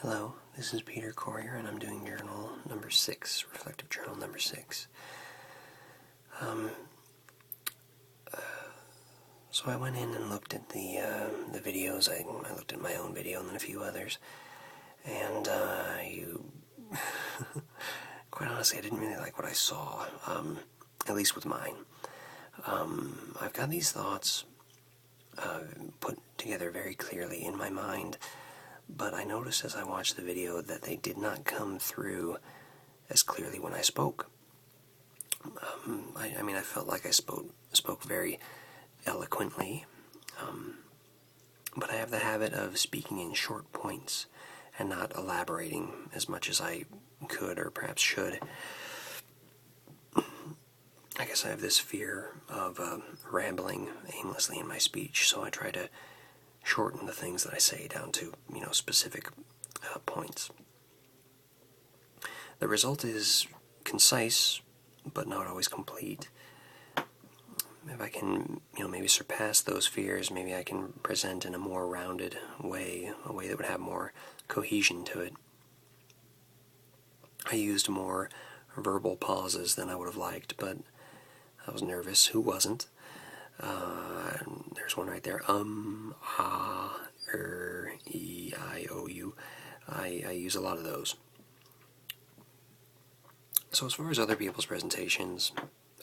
Hello, this is Peter Corrier, and I'm doing journal number 6, reflective journal number 6. So I went in and looked at the videos. I looked at my own video and then a few others, and quite honestly, I didn't really like what I saw, at least with mine. I've got these thoughts put together very clearly in my mind, but I noticed as I watched the video that they did not come through as clearly when I spoke. I felt like I spoke very eloquently, but I have the habit of speaking in short points and not elaborating as much as I could or perhaps should. I guess I have this fear of rambling aimlessly in my speech, so I try to shorten the things that I say down to, specific points. The result is concise, but not always complete. If I can, maybe surpass those fears, maybe I can present in a more rounded way, a way that would have more cohesion to it. I used more verbal pauses than I would have liked, but I was nervous. Who wasn't? There's one right there. E, I, O, U. I use a lot of those. So as far as other people's presentations,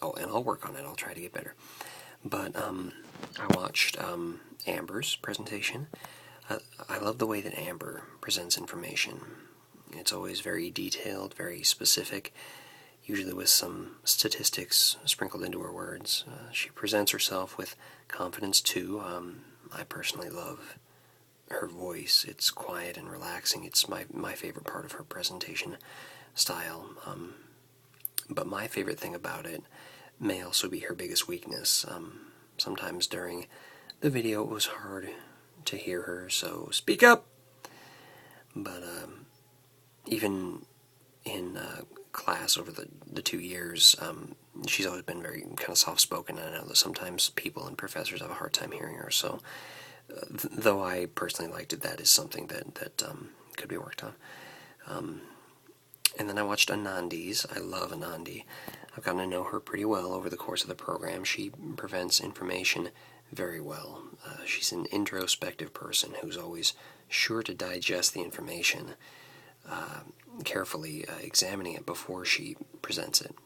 and I'll work on it, I'll try to get better. But I watched Amber's presentation. I love the way that Amber presents information. It's always very detailed, very specific, usually with some statistics sprinkled into her words. She presents herself with confidence, too. I personally love her voice. It's quiet and relaxing. It's my favorite part of her presentation style. But my favorite thing about it may also be her biggest weakness. Sometimes during the video it was hard to hear her, so speak up! But even in class over the 2 years, she's always been very kind of soft-spoken. I know that sometimes people and professors have a hard time hearing her, so though I personally liked it, that is something that could be worked on. And then I watched Anandi's. I love Anandi. I've gotten to know her pretty well over the course of the program. She presents information very well. She's an introspective person who's always sure to digest the information, carefully examining it before she presents it.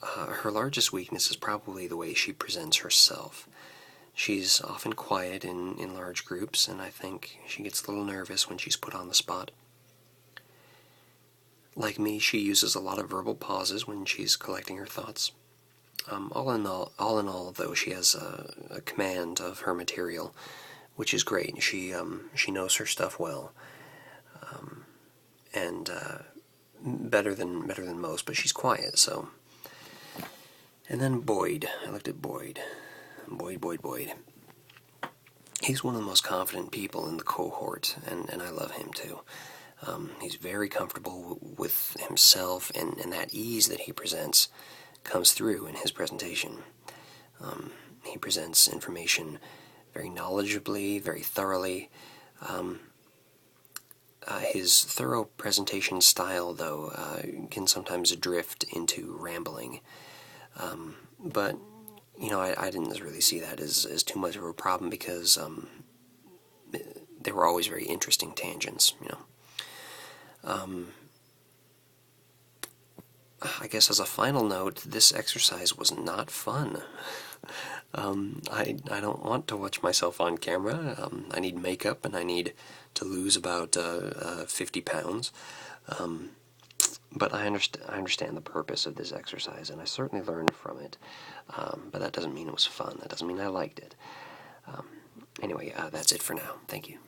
Her largest weakness is probably the way she presents herself. She's often quiet in large groups, and I think she gets a little nervous when she's put on the spot. Like me, she uses a lot of verbal pauses when she's collecting her thoughts. All in all, though, she has a command of her material, which is great. She knows her stuff well, and better than most. But she's quiet, so. And then Boyd. I looked at Boyd. Boyd. He's one of the most confident people in the cohort, and I love him too. He's very comfortable with himself, and that ease that he presents comes through in his presentation. He presents information very knowledgeably, very thoroughly. His thorough presentation style, though, can sometimes drift into rambling. But, I didn't really see that as too much of a problem because they were always very interesting tangents, I guess as a final note, this exercise was not fun. I don't want to watch myself on camera. I need makeup and I need to lose about 50 pounds. But I understand the purpose of this exercise, and I certainly learned from it. But that doesn't mean it was fun. That doesn't mean I liked it. Anyway, that's it for now. Thank you.